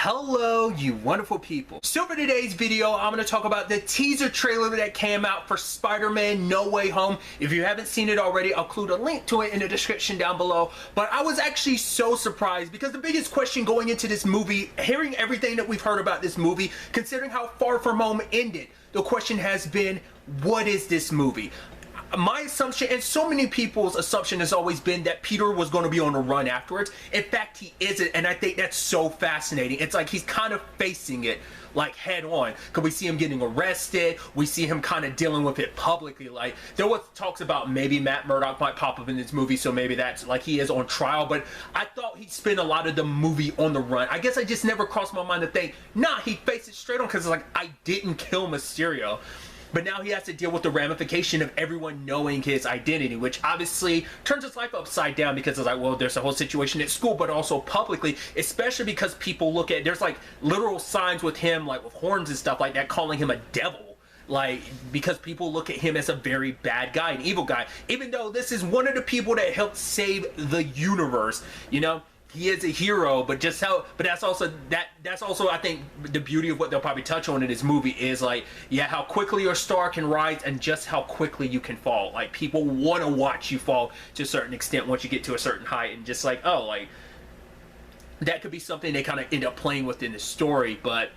Hello, you wonderful people. So for today's video, I'm going to talk about the teaser trailer that came out for Spider-Man No Way Home. If you haven't seen it already, I'll include a link to it in the description down below. But I was actually so surprised because the biggest question going into this movie, hearing everything that we've heard about this movie, considering how Far From Home ended, the question has been, what is this movie? My assumption, and so many people's assumption, has always been that Peter was going to be on the run afterwards. In fact, he isn't, and I think that's so fascinating. It's like he's kind of facing it like head on, because we see him getting arrested, we see him kind of dealing with it publicly. Like, there was talks about maybe Matt Murdock might pop up in this movie, so maybe that's like he is on trial, but I thought he'd spend a lot of the movie on the run. I guess I just never crossed my mind to think, nah, he faced it straight on, because it's like, I didn't kill Mysterio. But now he has to deal with the ramification of everyone knowing his identity, which obviously turns his life upside down, because it's like, well, there's a whole situation at school, but also publicly, especially because people look at, there's like literal signs with him, like with horns and stuff like that, calling him a devil. Like, because people look at him as a very bad guy, an evil guy, even though this is one of the people that helped save the universe, you know? He is a hero, but just how, but that's also I think the beauty of what they'll probably touch on in this movie is like, yeah, how quickly your star can rise and just how quickly you can fall. Like, people want to watch you fall to a certain extent once you get to a certain height, and just like, oh, like that could be something they kind of end up playing with in the story. But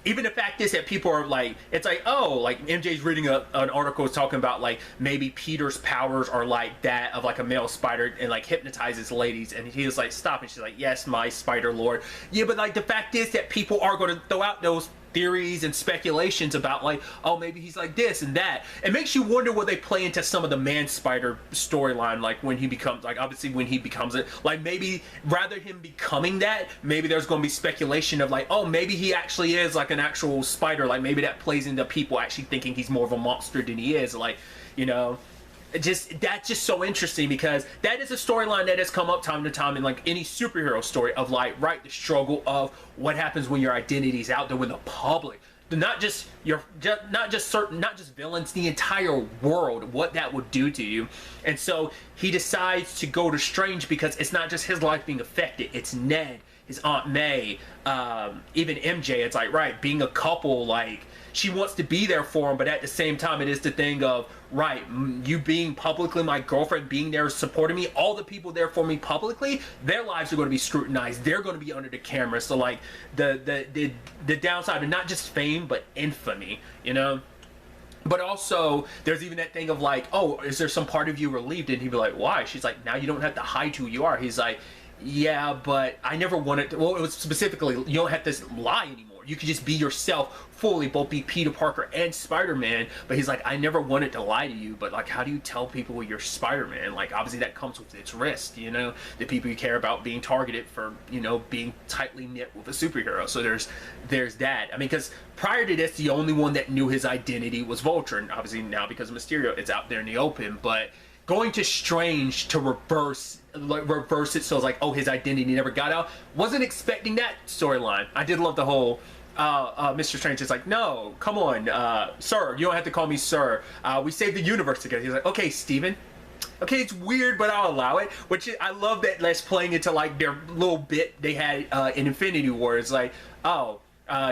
even the fact is that people are like, it's like, oh, like MJ's reading an article talking about like maybe Peter's powers are like that of like a male spider and like hypnotizes ladies, and he was like, stop, and she's like, yes, my spider lord. Yeah, but like the fact is that people are going to throw out those theories and speculations about like, oh, maybe he's like this and that. It makes you wonder what they play into some of the man spider storyline, like when he becomes, like obviously when he becomes it, like maybe rather him becoming that, maybe there's going to be speculation of like, oh, maybe he actually is like an actual spider, like maybe that plays into people actually thinking he's more of a monster than he is, like, you know. That's just so interesting, because that is a storyline that has come up time to time in like any superhero story of like, right, the struggle of what happens when your identity's out there with the public, not just villains, the entire world, what that would do to you. And so he decides to go to Strange because it's not just his life being affected, it's Ned, his Aunt May, even MJ. It's like, right, being a couple, like she wants to be there for him, but at the same time it is the thing of, right, you being publicly my girlfriend, being there supporting me, all the people there for me publicly, their lives are going to be scrutinized, they're going to be under the camera. So like the downside of not just fame but infamy, you know. But also, there's even that thing of like, oh, is there some part of you relieved? And he'd be like, why? She's like, now you don't have to hide who you are. He's like, yeah, but I never wanted to, well, it was specifically, you don't have to lie anymore. You can just be yourself fully, both be Peter Parker and Spider-Man. But he's like, I never wanted to lie to you, but like, how do you tell people you're Spider-Man? Like, obviously that comes with its risk, you know, the people you care about being targeted for, you know, being tightly knit with a superhero. So there's that. I mean, because prior to this, the only one that knew his identity was Vulture, and obviously now because of Mysterio, it's out there in the open. But going to Strange to reverse it, so it's like, oh, his identity never got out. Wasn't expecting that storyline. I did love the whole Mr. Strange is like, no, come on, sir, you don't have to call me sir. We saved the universe together. He's like, okay, Steven. Okay, it's weird, but I'll allow it. Which I love that that's playing into like their little bit they had in Infinity War. It's like, oh,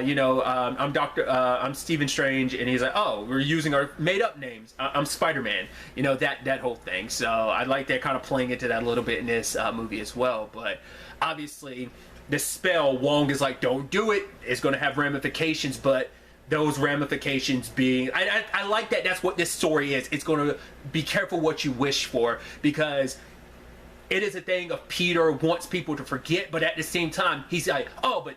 you know, I'm Stephen Strange, and he's like, oh, we're using our made-up names. I'm Spider-Man. You know, that whole thing. So I like that kind of playing into that a little bit in this movie as well. But obviously, the spell, Wong is like, don't do it. It's going to have ramifications, but those ramifications being, I like that that's what this story is. It's going to be careful what you wish for, because it is a thing of Peter wants people to forget, but at the same time, he's like, oh, but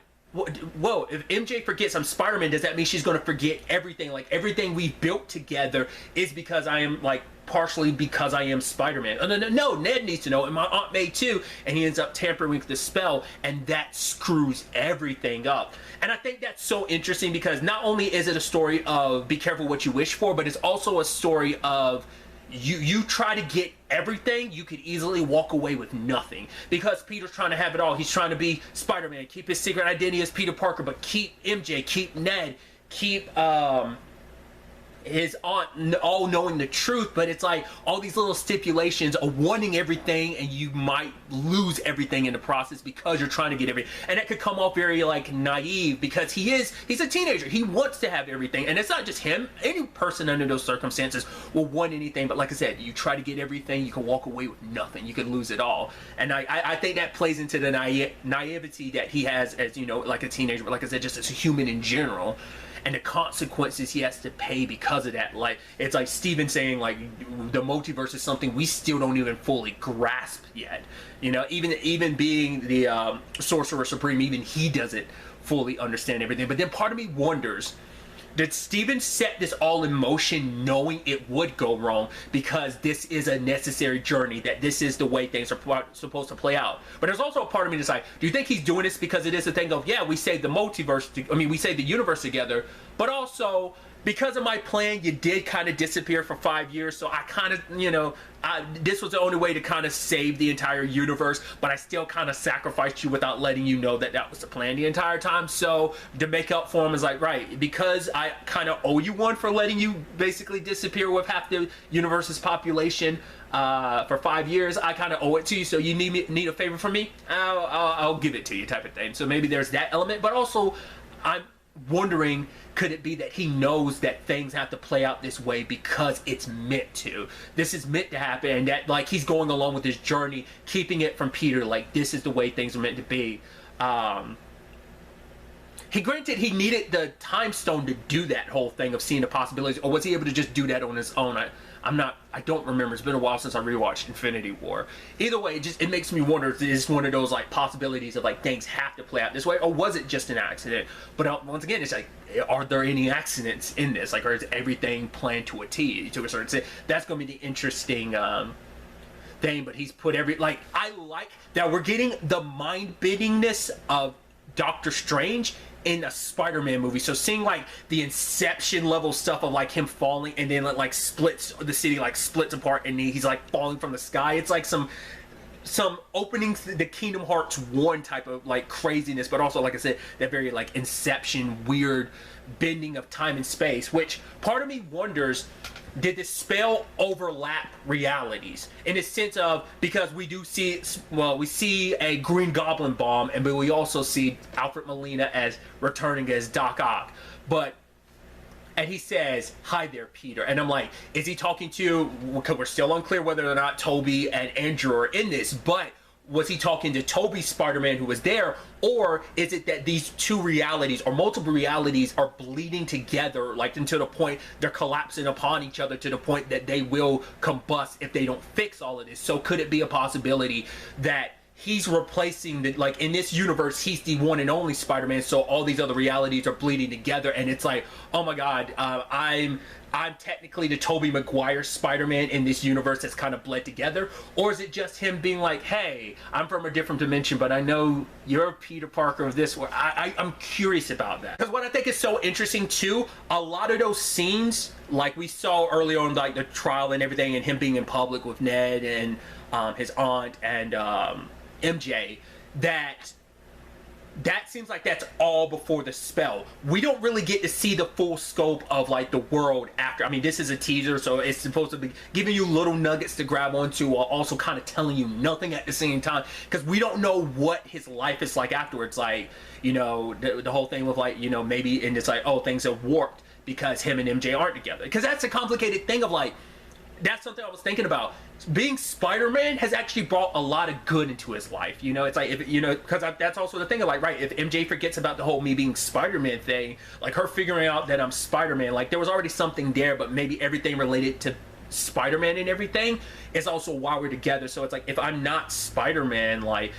whoa, if MJ forgets I'm Spider-Man, does that mean she's going to forget everything? Like, everything we've built together is because I am, like, partially because I am Spider-Man. No, Ned needs to know, and my Aunt May too, and he ends up tampering with the spell, and that screws everything up. And I think that's so interesting, because not only is it a story of be careful what you wish for, but it's also a story of you try to get everything, you could easily walk away with nothing, because Peter's trying to have it all. He's trying to be Spider-Man, keep his secret identity as Peter Parker, but keep MJ, keep Ned, keep his aunt all knowing the truth, but it's like all these little stipulations of wanting everything, and you might lose everything in the process because you're trying to get everything. And that could come off very like naive, because he's a teenager. He wants to have everything, and it's not just him. Any person under those circumstances will want anything, but like I said, you try to get everything, you can walk away with nothing. You can lose it all. And I think that plays into the naivety that he has as, you know, like a teenager, but like I said, just as a human in general. And the consequences he has to pay because of that. Like, it's like Steven saying, like, the multiverse is something we still don't even fully grasp yet. You know, even being the Sorcerer Supreme, even he doesn't fully understand everything. But then part of me wonders, did Steven set this all in motion knowing it would go wrong, because this is a necessary journey, that this is the way things are supposed to play out? But there's also a part of me that's like, do you think he's doing this because it is a thing of, yeah, we saved the multiverse, we saved the universe together, but also because of my plan, you did kind of disappear for 5 years, so I kind of, you know, this was the only way to kind of save the entire universe, but I still kind of sacrificed you without letting you know that that was the plan the entire time. So to make up for him is like, right, because I kind of owe you one for letting you basically disappear with half the universe's population for 5 years, I kind of owe it to you, so you need a favor from me, I'll give it to you, type of thing. So maybe there's that element, but also I'm wondering, could it be that he knows that things have to play out this way because it's meant to? This is meant to happen, and that, like, he's going along with his journey, keeping it from Peter, like, this is the way things are meant to be. Granted, he needed the time stone to do that whole thing of seeing the possibilities, or was he able to just do that on his own? I don't remember. It's been a while since I rewatched Infinity War. Either way, it makes me wonder if it's one of those like possibilities of like things have to play out this way, or was it just an accident? But once again, it's like, are there any accidents in this? Like, or is everything planned to a T, to a certain extent? That's going to be the interesting thing. But he's put I like that we're getting the mind-bendingness of Doctor Strange in a Spider-Man movie. So seeing like the Inception level stuff of like him falling, and then like splits, the city like splits apart, and he's like falling from the sky. It's like some opening the Kingdom Hearts 1 type of like craziness, but also, like I said, that very like Inception weird bending of time and space, which part of me wonders, did this spell overlap realities in the sense of, because we do see, well, we see a Green Goblin bomb, but we also see Alfred Molina as returning as Doc Ock, and he says, "Hi there, Peter." And I'm like, is he talking to, because we're still unclear whether or not Toby and Andrew are in this, but was he talking to Toby's Spider-Man who was there, or is it that these two realities or multiple realities are bleeding together, like until the point they're collapsing upon each other to the point that they will combust if they don't fix all of this? So could it be a possibility that he's replacing the, like, in this universe, he's the one and only Spider-Man, so all these other realities are bleeding together, and it's like, oh my god, I'm technically the Tobey Maguire Spider-Man in this universe that's kind of bled together? Or is it just him being like, hey, I'm from a different dimension, but I know you're Peter Parker of this world? I'm curious about that. Because what I think is so interesting too, a lot of those scenes, like we saw early on, like the trial and everything, and him being in public with Ned and his aunt and MJ, that seems like that's all before the spell. We don't really get to see the full scope of like the world after. I mean, this is a teaser, so it's supposed to be giving you little nuggets to grab onto, while also kind of telling you nothing at the same time, because we don't know what his life is like afterwards. Like, you know, the whole thing with like, you know, maybe, and it's like, oh, things have warped because him and MJ aren't together, because that's a complicated thing of like, that's something I was thinking about. Being Spider-Man has actually brought a lot of good into his life. You know, it's like, if, you know, because that's also the thing of like, right, if MJ forgets about the whole me being Spider-Man thing, like her figuring out that I'm Spider-Man, like there was already something there, but maybe everything related to Spider-Man and everything is also why we're together. So it's like, if I'm not Spider-Man, like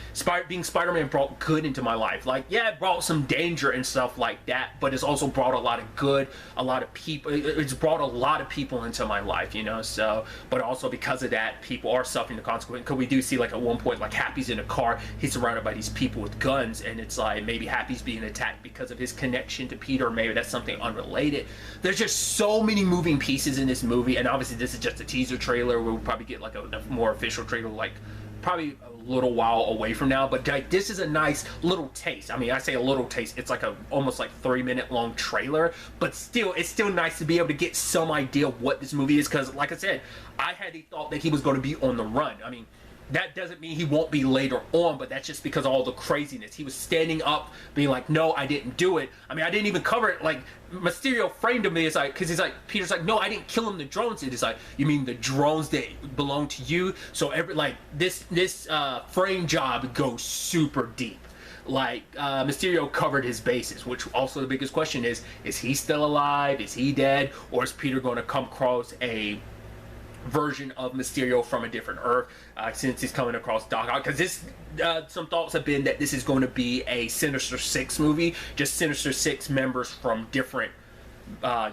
being Spider-Man brought good into my life. Like, yeah, it brought some danger and stuff like that, but it's also brought a lot of good, a lot of people, it's brought a lot of people into my life, you know. So, but also because of that, people are suffering the consequence, because we do see like at one point, like Happy's in a car, he's surrounded by these people with guns, and it's like maybe Happy's being attacked because of his connection to Peter, or maybe that's something unrelated. There's just so many moving pieces in this movie, and obviously this is just a teaser trailer. We'll probably get like a more official trailer like probably a little while away from now, but like, this is a nice little taste. I mean, I say a little taste, it's like a almost like 3-minute long trailer, but still, it's still nice to be able to get some idea of what this movie is, because like I said, I had the thought that he was going to be on the run. I mean, that doesn't mean he won't be later on, but that's just because of all the craziness. He was standing up, being like, no, I didn't do it. I mean, I didn't even cover it. Like, Mysterio framed him. It's like, because he's like, Peter's like, no, I didn't kill him. The drones did. It's like, you mean the drones that belong to you? So this frame job goes super deep. Like, Mysterio covered his bases, which also the biggest question is he still alive? Is he dead? Or is Peter going to come across a version of Mysterio from a different Earth, since he's coming across Doc Ock? Because this, some thoughts have been that this is going to be a Sinister Six movie, just Sinister Six members from different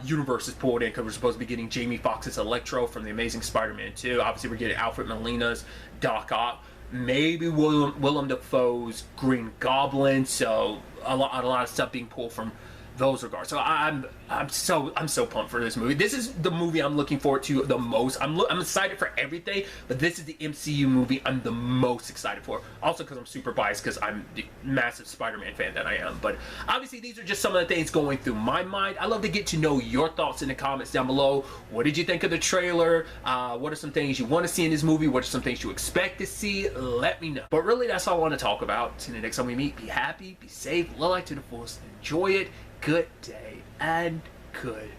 universes pulled in, because we're supposed to be getting Jamie Foxx's Electro from The Amazing Spider-Man 2. Obviously, we're getting Alfred Molina's Doc Ock. Maybe Willem Dafoe's Green Goblin. So a lot of stuff being pulled from those regards. So I'm so pumped for this movie. This is the movie I'm looking forward to the most. I'm excited for everything, but this is the MCU movie I'm the most excited for. Also because I'm super biased, because I'm the massive Spider-Man fan that I am. But obviously these are just some of the things going through my mind. I'd love to get to know your thoughts in the comments down below. What did you think of the trailer? What are some things you want to see in this movie? What are some things you expect to see? Let me know. But really, that's all I want to talk about. Until the next time we meet, be happy, be safe, love life to the fullest, enjoy it. Good day and good